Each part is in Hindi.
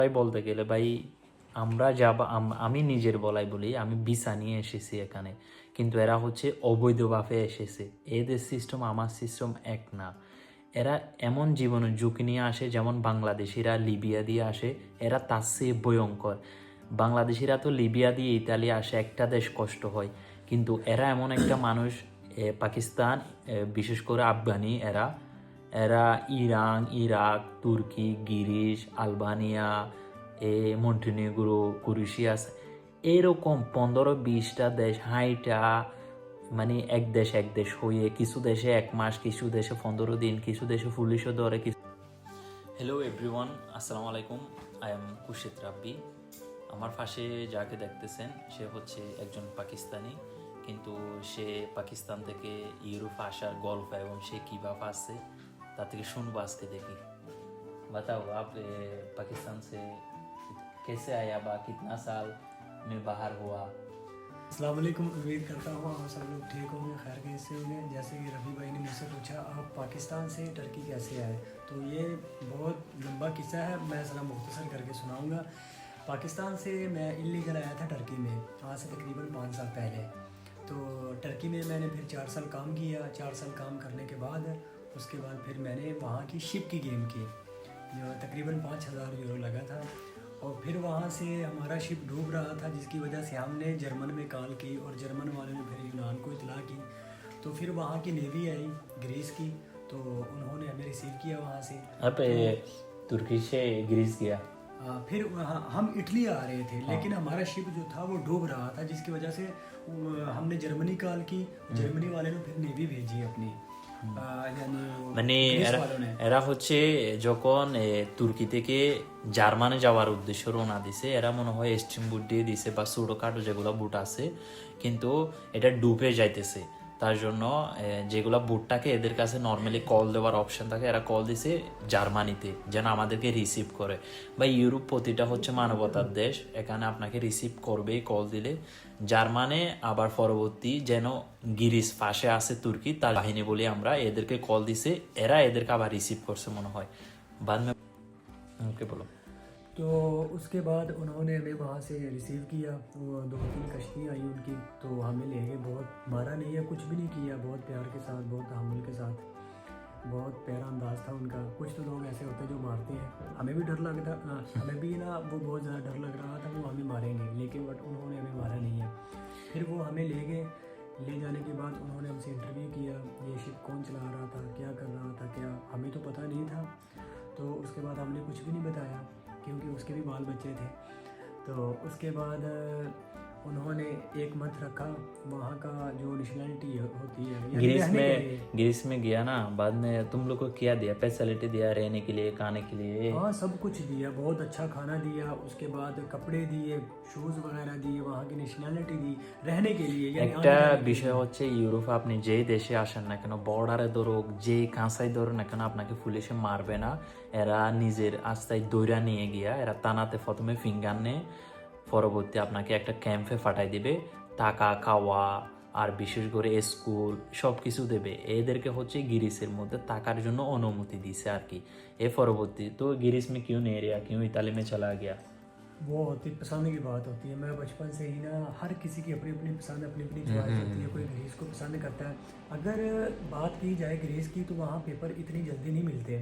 তাই বলতে গেলে ভাই আমরা আমি নিজের বলাই বলি, আমি ভিসা নিয়ে এসেছি এখানে, কিন্তু এরা হচ্ছে অবৈধভাবে এসেছে। এদের সিস্টেম আমার সিস্টেম এক না। এরা এমন জীবনের ঝুঁকি নিয়ে আসে, যেমন বাংলাদেশিরা লিবিয়া দিয়ে আসে, এরা তার চেয়ে ভয়ঙ্কর। বাংলাদেশিরা তো লিবিয়া দিয়ে ইতালি আসে, একটা দেশ কষ্ট হয়, কিন্তু এরা এমন একটা মানুষ, পাকিস্তান, বিশেষ করে আফগানি, এরা এরা ইরান, ইরাক, তুর্কি, গিরিস, আলবানিয়া, মন্টিনিগ্রো, ক্রোয়েশিয়া, এরকম 15-20টা দেশ হাইটা, মানে এক দেশ হয়ে, কিছু দেশে 1 মাস, কিছু দেশে 15 দিন, কিছু দেশে পুলিশও ধরে। হ্যালো এভরিওয়ান, আসসালামু আলাইকুম। আই এম খুরশিদ রাব্বি। আমার পাশে যাকে দেখতেছেন সে হচ্ছে একজন পাকিস্তানি, কিন্তু সে পাকিস্তান থেকে ইউরোপ আসার গল্প এবং সে কীভাবে আসছে তা থেকে শুনবো आजके देखी। बताओ आप पाकिस्तान से कैसे आया, बा कितना साल में बाहर हुआ? अस्सलाम वालेकुम। उम्मीद करता हूँ आप सब लोग ठीक होंगे, खैर कैसे होंगे। जैसे कि रफ़ी भाई ने मुझसे पूछा आप पाकिस्तान से टर्की कैसे आए, तो ये बहुत लंबा किस्सा है, मैं ज़रा मुख्तसर करके सुनाऊंगा। पाकिस्तान से मैं इल्लीगल आया था टर्की में, आज से तकरीबन 5 साल पहले। तो टर्की में मैंने फिर 4 साल काम किया। 4 साल काम करने के बाद उसके बाद फिर मैंने वहाँ की शिप की गेम की, जो तकरीबन 5,000 यूरो लगा था। और फिर वहाँ से हमारा शिप डूब रहा था, जिसकी वजह से हमने जर्मन में कॉल की और जर्मन वाले ने फिर यूनान को इतला की। तो फिर वहाँ की नेवी आई ग्रीस की, तो उन्होंने हमें रिसीव किया वहाँ से। अब तुर्की से ग्रीस गया। फिर हम इटली आ रहे थे, लेकिन हमारा शिप जो था वो डूब रहा था, जिसकी वजह से हमने जर्मनी कॉल की। जर्मनी वाले ने फिर नेवी भेजी अपनी, মানে এরা হচ্ছে যখন তুর্কি থেকে জার্মানে যাওয়ার উদ্দেশ্য রওনা দিছে, এরা মনে হয় স্টিম বুট দিয়ে দিছে বা ছোটোখাটো যেগুলো বুট আছে, কিন্তু এটা ডুবে যাইতেছে। তার জন্য যেগুলো বুটটাকে এদের কাছে নর্মালি কল দেওয়ার অপশন থাকে, এরা কল দিছে জার্মানিতে যেন আমাদেরকে রিসিভ করে। বা ইউরোপ প্রতিটা হচ্ছে মানবতার দেশ, এখানে আপনাকে রিসিভ করবেই কল দিলে। জার্মানে আবার পরবর্তী যেন গিরিস পাশে আছে তুর্কি, তার বাহিনী বলি আমরা, এদেরকে কল দিছে, এরা এদেরকে আবার রিসিভ করছে মনে হয়। बाद में ओके बोलो। तो उसके बाद उन्होंने हमें वहाँ से रिसीव किया। वो 2-3 कश्तियाँ आई उनकी, तो हमें ले गए। बहुत मारा नहीं है, कुछ भी नहीं किया, बहुत प्यार के साथ, बहुत तहम्मुल के साथ, बहुत प्यारा अंदाज था उनका। कुछ तो लोग ऐसे होते हैं जो मारते हैं, हमें भी डर लगता, हमें भी ना वो बहुत ज़्यादा डर लग रहा था वो हमें मारेंगे, लेकिन बट उन्होंने हमें मारा नहीं है। फिर वो हमें ले गए। ले जाने के बाद उन्होंने हमसे इंटरव्यू किया, ये शिप कौन चला रहा था, क्या कर रहा था, क्या, हमें तो पता नहीं था। तो उसके बाद हमने कुछ भी नहीं बताया, क्योंकि उसके भी बाल बच्चे थे। तो उसके बाद उन्होंने 1 मंथ रखा। वहाँ का जो नेशनलिटी होती है, ग्रीस में गया ना, बाद में तुम लोग को क्या दिया, फैसिलिटी दिया रहने के लिए, खाने के लिए? हाँ, सब कुछ दिया, बहुत अच्छा खाना दिया। उसके बाद कपड़े दिए, शूज़ वगैरह दिए, वहाँ की नेशनलिटी दी, रहने के लिए। একটা বিষয় হচ্ছে ইউরোপে আপনি যেই দেশে আসেন না কেন, বর্ডারে ধরুক, যেই কাঁচাই ধরুন না কেন, আপনাকে পুলিশে মারবে না। এরা নিজের আস্তায় দৌড়া নিয়ে গিয়া এরা তানাতে প্রথমে ফিঙ্গার নেয়, পরবর্তী আপনাকে একটা ক্যাম্পে পাঠাই দিবে, টাকা, খাওয়া আর বিশেষ করে স্কুল সব কিছু দেবে। এদেরকে হচ্ছে গ্রিসের মধ্যে থাকার জন্য অনুমতি দিছে আর কি। এ পরবর্তী তো গ্রিস में क्यों नहीं रहा, क्यों इताली में चला गया? वो होती पसंद की बात होती है। मैं बचपन से ही ना, हर किसी की अपनी अपनी पसंद, अपनी अपनी च्वाइस होती है। कोई ग्रीस को पसंद करता है। अगर बात की जाए ग्रीस की, तो वहाँ पेपर इतनी जल्दी नहीं मिलते।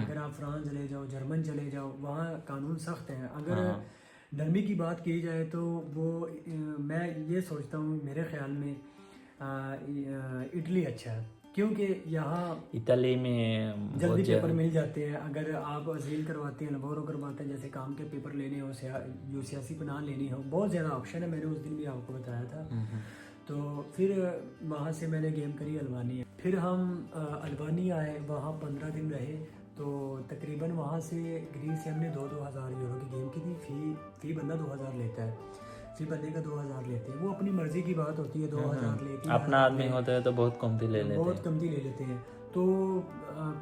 अगर आप फ्रांस चले जाओ, जर्मन चले जाओ, वहाँ कानून सख्त हैं। अगर नरमी की बात की जाए तो वो मैं ये सोचता हूँ, मेरे ख्याल में इटली अच्छा है, क्योंकि यहाँ इटली में जल्दी पेपर मिल जाते हैं। अगर आप अजील करवाते हैं, लबोरो करवाते हैं, जैसे काम के पेपर लेने हो, जो सियासी पनाह लेनी हो, बहुत ज़्यादा ऑप्शन है। मैंने उस दिन भी आपको बताया था। तो फिर वहाँ से मैंने गेम करी अल्बानिया। फिर हम अल्बानिया आए, वहाँ 15 दिन रहे। तो तकरीबन वहाँ से ग्रीस से हमने 2-2 हज़ार यूरो की गेम की थी। फ़ी बंदा 2,000 लेता है, फ़ी बंदे का 2,000 लेते हैं। वो अपनी मर्ज़ी की बात होती है, 2,000 लेती है। अपना आदमी होता है तो बहुत कमती ले लेते हैं, बहुत कमती ले लेते हैं। तो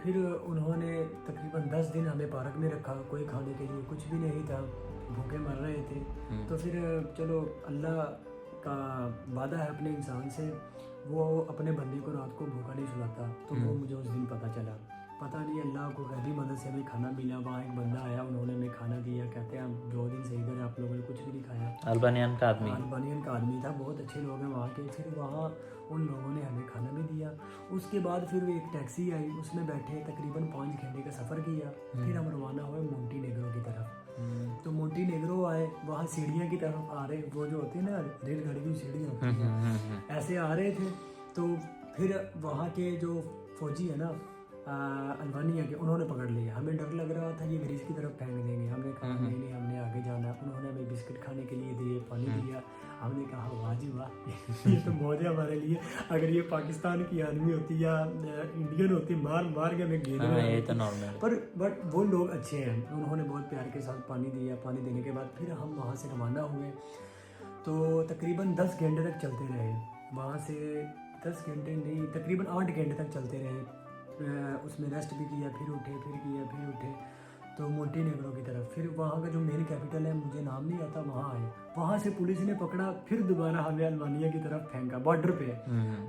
फिर उन्होंने तकरीबन 10 दिन हमें पार्क में रखा, कोई खाने के लिए कुछ भी नहीं था, भूखे मर रहे थे। तो फिर चलो, अल्लाह का वादा है अपने इंसान से, वो अपने बंदे को रात को भूखा नहीं सुलाता। तो वो मुझे उस दिन पता चला। पता नहीं अल्लाह को गैबी मदद से हमें खाना मिला। वहाँ एक बंदा आया, उन्होंने हमें खाना दिया, कहते हैं आप 2 दिन से इधर हैं, आप लोगों ने कुछ भी नहीं खाया। अल्बानियन का आदमी। अल्बानियन का आदमी था, बहुत अच्छे लोग हैं वहाँ के। फिर वहाँ उन लोगों ने हमें खाना भी दिया। उसके बाद फिर एक टैक्सी आई, उसमें बैठे तकरीबन 5 घंटे का सफ़र किया। फिर हम रवाना हुए मोंटीनेग्रो की तरफ। तो मोंटीनेग्रो आए, वहाँ सीढ़ियाँ की तरफ आ रहे, वो जो होती है ना रेलगाड़ी की सीढ़ियाँ होती हैं, ऐसे आ रहे थे। तो फिर वहाँ के जो फौजी है ना अल्बानिया के, उन्होंने पकड़ लिया। हमें डर लग रहा था ये ब्रिज की तरफ फेंक देंगे। हमने कहा नहीं नहीं, हमने आगे जाना है। उन्होंने हमें बिस्किट खाने के लिए दिए, पानी दिया। हमने कहा वाह जी वाह, ये तो मौज है हमारे लिए। अगर ये पाकिस्तान की आर्मी होती या इंडियन होती, मार मार के हमें गेंद में ये तो नॉर्मल। पर बट वो लोग अच्छे हैं, उन्होंने बहुत प्यार के साथ पानी दिया। पानी देने के बाद फिर हम वहाँ से रवाना हुए। तो तकरीबन 10 घंटे तक चलते रहे वहाँ से। 10 घंटे नहीं, तकरीबन 8 घंटे तक चलते रहे। उसमें रेस्ट भी किया, फिर उठे, फिर किया, फिर उठे। तो मोंटीनेग्रो की तरफ, फिर वहाँ का जो मेन कैपिटल है, मुझे नाम नहीं आता, वहाँ आए। वहाँ से पुलिस ने पकड़ा, फिर दोबारा हमें अल्बानिया की तरफ फेंका, बॉर्डर पे।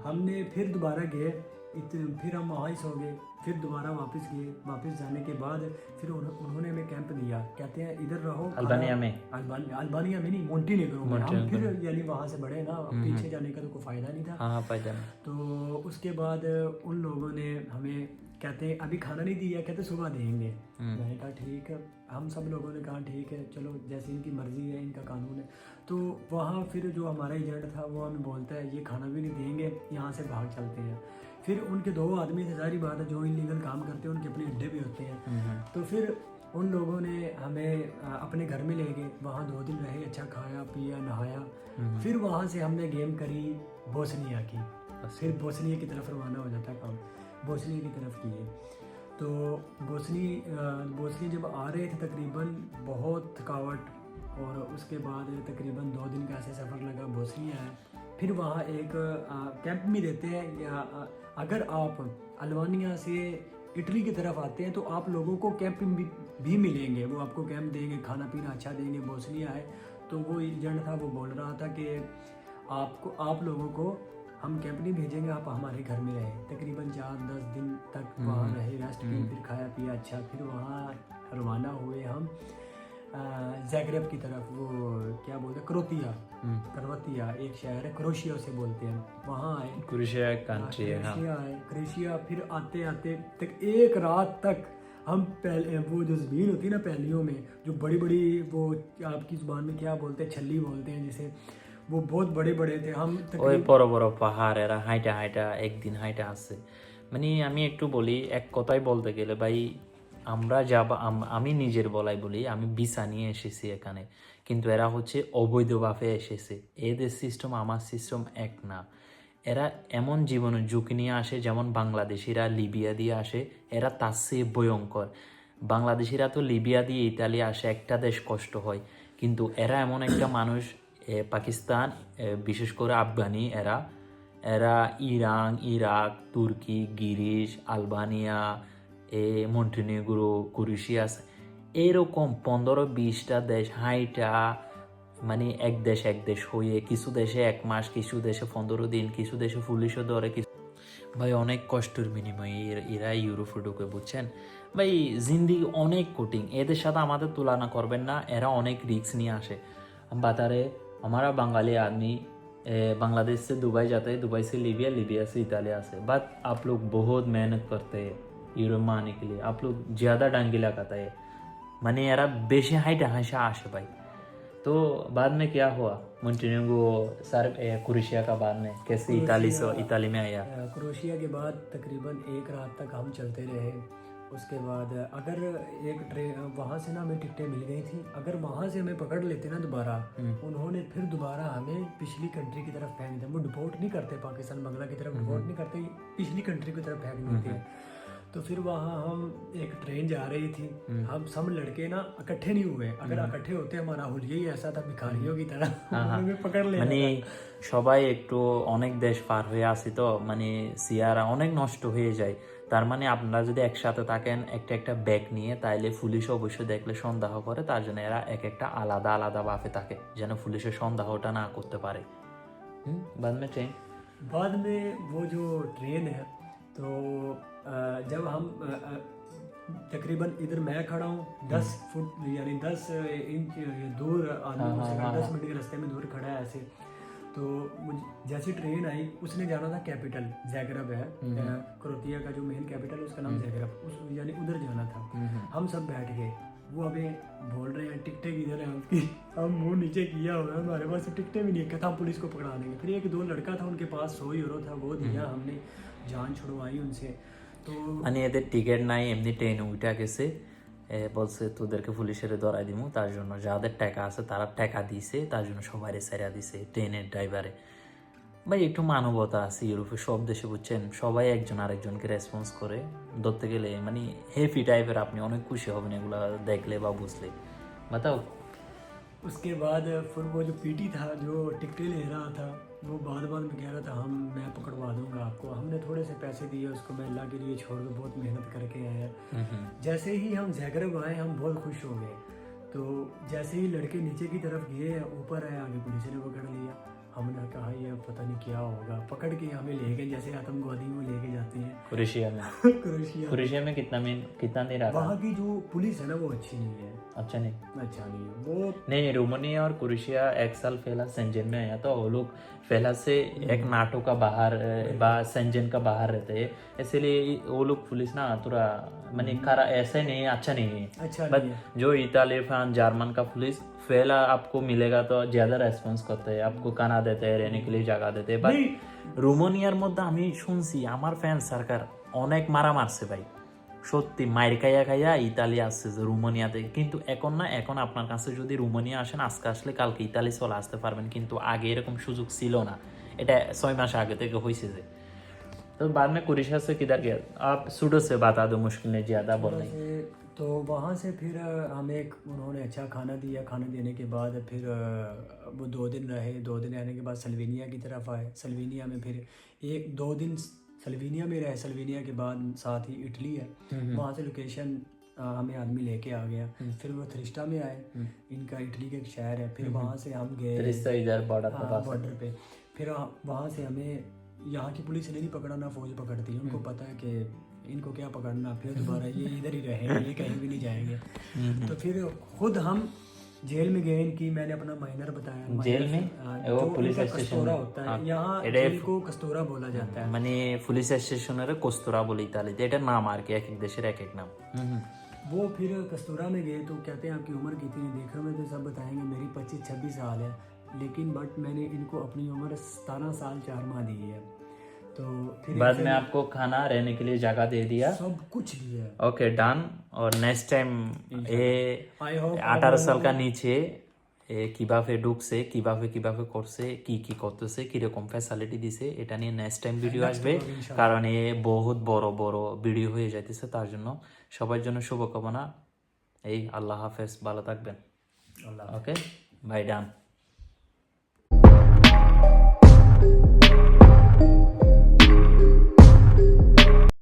हमने फिर दोबारा गए, फिर हम वहाँ ही सो गए। फिर दोबारा वापस गए। वापस जाने के बाद फिर उन्होंने हमें कैंप दिया, कहते हैं इधर रहो। अल्बानिया में? अल्बानिया में नहीं, मोंटीनेग्रो में। हम फिर यानी वहाँ से बढ़े ना, पीछे जाने का तो कोई फ़ायदा नहीं था। हाँ, फायदा नहीं। तो उसके बाद उन लोगों ने हमें, कहते हैं अभी खाना नहीं दिया, कहते सुबह देंगे। मैंने कहा ठीक है। हम सब लोगों ने कहा ठीक है, चलो जैसे इनकी मर्ज़ी है, इनका कानून है। तो वहाँ फिर जो हमारा एजेंट था वो हमें बोलता है ये खाना भी नहीं देंगे, यहाँ से भाग चलते हैं। फिर उनके 2 आदमी थे, सारी बात है, जो इलीगल काम करते हैं, उनके अपने अड्डे भी होते हैं। तो फिर उन लोगों ने हमें अपने घर में ले गए। वहाँ 2 दिन रहे, अच्छा खाया पिया, नहाया। फिर वहाँ से हमने गेम करी बोस्निया की। फिर बोस्निया की तरफ रवाना हो जाता काम, बोस्निया की तरफ किए। तो बोस्निया जब आ रहे थे, तकरीबन बहुत थकावट, और उसके बाद तकरीबन 2 दिन का ऐसे सफ़र लगा। बोस्निया है, फिर वहाँ एक कैंप भी देते हैं। या अगर आप अल्बानिया से इटली की तरफ आते हैं तो आप लोगों को कैंप भी मिलेंगे, वो आपको कैंप देंगे, खाना पीना अच्छा देंगे। बोस्निया है तो वो एजेंट था, वो बोल रहा था कि आप लोगों को हम कैंप नहीं भेजेंगे, आप हमारे घर में रहे। तकरीबन 4-10 दिन तक वहाँ रहे, रेस्ट की, फिर खाया पिया अच्छा। फिर वहाँ रवाना हुए हम ज़ाग्रेब की तरफ, वो क्या बोलते हैं, क्रोतिया एक शहर है, क्रोशिया से बोलते हैं, वहाँ आए। क्रोशिया कंट्री है। क्रोशिया आए, क्रोशिया। फिर आते आते तक एक रात तक हम पहले वो जो ज़मीन होती है ना पहलियों में, जो बड़ी बड़ी, वो आपकी ज़ुबान में क्या बोलते हैं, छल्ली बोलते हैं जिसे, वो बहुत बड़े बड़े थे। हम ওই বড় বড় পাহাড়, এরা হাইটা হাইটা একদিন হাইটা আসছে। মানে আমি একটু বলি, এক কথায় বলতে গেলে ভাই, আমরা আমি নিজের বলাই বলি, আমি ভিসা নিয়ে এসেছি এখানে, কিন্তু এরা হচ্ছে অবৈধভাবে এসেছে। এদের সিস্টেম আমার সিস্টেম এক না। এরা এমন জীবনের ঝুঁকি নিয়ে আসে, যেমন বাংলাদেশিরা লিবিয়া দিয়ে আসে, এরা তার চেয়ে ভয়ঙ্কর। বাংলাদেশিরা তো লিবিয়া দিয়ে ইতালি আসে, একটা দেশ কষ্ট হয়, কিন্তু এরা এমন একটা মানুষ, পাকিস্তান, বিশেষ করে আফগানি, এরা ইরান, ইরাক, তুর্কি, গ্রিস, আলবানিয়া, মন্টিনেগ্রো, ক্রোয়েশিয়া, এরকম 15-20টা দেশ হাইটা, মানে এক দেশ হয়ে, কিছু দেশে 1 মাস, কিছু দেশে 15 দিন, কিছু দেশে পুলিশও ধরে। ভাই অনেক কষ্টের বিনিময়ে এরা ইউরোপে ঢুকে, বুঝছেন ভাই। জিন্দিগি অনেক কঠিন, এদের সাথে আমাদের তুলনা করবেন না। এরা অনেক রিস্ক নিয়ে আসে। बता रहे हमारा बंगाली आदमी बांग्लादेश से दुबई जाता है, दुबई से लिबिया से इतालिया से। बट आप लोग बहुत मेहनत करते हैं यूरोप में आने के लिए, आप लोग ज़्यादा डांगी लगाता है, माने यार बेशी हाइट हंसा आशे भाई। तो बाद में क्या हुआ, मोंटेनेग्रो सर क्रोशिया का बाद में कैसे इताली में आया। क्रोशिया के बाद तकरीबन 1 रात तक हम चलते रहे। उसके बाद अगर एक ट्रेन वहाँ से ना हमें टिकटें मिल गई थी, अगर वहाँ से हमें पकड़ लेते ना दोबारा, उन्होंने फिर दोबारा हमें पिछली कंट्री की तरफ फेंक दिया। वो डिपोर्ट नहीं करते, पाकिस्तान बंगला की तरफ डिपोर्ट नहीं करते, पिछली कंट्री की तरफ फेंक देते हैं। तो फिर वहाँ हम एक ट्रेन जा रही थी, हम सब लड़के ना इकट्ठे नहीं हुए। अगर इकट्ठे होते हमारा हुलिया ही ऐसा था भिखारियों की तरह, हमें पकड़ लेना। মানে সবাই একটু অনেক দেশ পার হয়ে আসি, তো মানে সিয়ারা অনেক নষ্ট হয়ে যায়। তার মানে আপনারা যদি একসাথে থাকেন একটা ব্যাগ নিয়ে, তাইলে পুলিশ অবশ্যই দেখলে সন্দেহ করে। তার জন্য এরা একটা আলাদা ভাবে থাকে, যেন পুলিশের সন্দেহটা না করতে পারে। बाद में वो जो ट्रेन है, तो जब हम तकरीबन इधर मैं खड़ा हूँ 10 फुट यानी 10 इंच दूर आदमी मुझसे 10 मिनट के रास्ते में दूर खड़ा है ऐसे। तो मुझे जैसी ट्रेन आई, उसने जाना था कैपिटल ज़ाग्रेब है, क्रोएशिया का जो मेन कैपिटल है उसका नाम ज़ाग्रेब, उस यानी उधर जाना था। हम सब बैठ गए, वो अभी बोल रहे हैं टिकटें किधर हैं आपकी। हम मुंह नीचे किया हुआ है, हमारे पास टिकटें भी नहीं है, कहता हम पुलिस को पकड़ा देंगे। फिर एक दो लड़का था उनके पास 100 यूरो था, वो दिया, हमने जान छुड़वाई उनसे। तो মানে এদের টিকিট নাই, এমনি ট্রেনে উঠে গেছে, বলছে তোদেরকে পুলিশের ধরাই দিমু, তার জন্য যাদের টাকা আছে তারা টাকা দিছে, তার জন্য সবাই ছেড়া দিছে ট্রেনের ড্রাইভারে। ভাই একটু মানবতা আছে ইউরোপে, সব দেশে বুঝছেন সবাই একজন আরেকজনকে রেসপন্স করে। ধরতে গেলে মানে হেভি টাইপের, আপনি অনেক খুশি হবেন এগুলা দেখলে বা বুঝলে। বাতাও। उसके बाद फिर वो जो पीटी था जो टिकटें ले रहा था, वो बाद में कह रहा था मैं पकड़वा दूंगा आपको। हमने थोड़े से पैसे दिए उसको, मैं अल्लाह के लिए छोड़ दो, बहुत मेहनत करके आया। जैसे ही हम ज़ाग्रेब आए हम बहुत खुश हो गए। तो जैसे ही लड़के नीचे की तरफ गए, ऊपर आए, आगे पुलिस ने पकड़ लिया। हमने कहा ये पता नहीं क्या होगा, पकड़ के हमें ले गए जैसे आतंकवादियों को लेके जाते हैं क्रोएशिया में। क्रोएशिया में कितना नहीं रहा? वहाँ की जो पुलिस है ना वो अच्छी नहीं है। अच्छा नहीं है वो नहीं। रोमानिया और क्रोएशिया 1 साल पहला सेंजन में आया, तो वो लोग पहला से एक नाटो का बाहर सेंजन का बाहर रहते हैं, इसलिए वो लोग पुलिस ना थोड़ा मैंने खरा ऐसे नहीं, अच्छा नहीं है। बट जो इताली फ्रांस जर्मन का पुलिस पहला आपको मिलेगा तो ज्यादा रेस्पन्स करते हैं, आपको खाना देते हैं, रहने के लिए जगह देते हैं। বাট রোমানিয়ার মধ্যে আমি শুনছি আমার ফ্রেন্ড সরকার অনেক মারা মারছে ভাই, সত্যি মাইর খাইয়া খাইয়া ইতালি আসছে যে রোমানিয়াতে। কিন্তু এখন না, এখন আপনার কাছে যদি রোমানিয়া আসেন, আজকে আসলে কালকে ইতালি চলে আসতে পারবেন, কিন্তু আগে এরকম সুযোগ ছিল না। এটা 6 মাস আগে থেকে হয়েছে যে। तो बाद में क्रोएशिया से किधर गया आप? सूडो से बता दो, मुश्किल नहीं ज़्यादा बोलने। तो वहाँ से फिर हमें उन्होंने अच्छा खाना दिया। खाना देने के बाद फिर वो 2 दिन रहे। 2 दिन रहने के बाद सल्वेनिया की तरफ आए। सल्वेनिया में फिर 1-2 दिन सल्वेनिया में रहे। सल्वेनिया के बाद साथ ही इटली है, वहाँ से लोकेशन हमें आदमी लेके आ गया। फिर वो थ्रिस्टा में आए, इनका इटली का एक शहर है। फिर वहाँ से हम गए थ्रिस्टा इधर बॉर्डर पे। फिर वहाँ से हमें यहाँ की पुलिस ने नहीं पकड़ा, ना फौज पकड़ती है, उनको पता है कि इनको क्या पकड़ना, फिर दोबारा ये इधर ही रहेंगे, ये कहीं भी नहीं जाएंगे। तो फिर खुद हम जेल में गए इनकी, मैंने अपना माइनर बताया। जेल में वो पुलिस कस्तूरा होता है, यहाँ जेल को कस्तूरा बोला जाता है। মানে পুলিশ স্টেশনের কস্তুরা বলে ইতালিতে, এটা নাম আর কি, এক এক দেশের এক এক নাম। वो फिर कस्तूरा में गए तो कहते हैं आपकी उम्र कितनी है? देखने में तो सब बताएंगे मेरी 25-26 साल है, लेकिन बट मैंने इनको अपनी उम्र 17 साल 4 माह दी है। तो फिर बाद में आपको खाना, रहने के लिए जगह दे दिया, सब कुछ दिया। Okay done. और नेक्स्ट टाइम এ 18 সাল কা নিচে কিভাবে ঢুকছে, কিভাবে করছে, কি করতেছে, কিরকম ফ্যাসিলিটি দিছে, এটা নিয়ে নেক্সট টাইম ভিডিও আসবে, কারণ এ বহুত বড় বড় ভিডিও হয়ে যাইতেছে। তার জন্য সবার জন্য শুভকামনা। এই আল্লাহ হাফেজ, ভালো থাকবেন। ওকে বাই, ডান।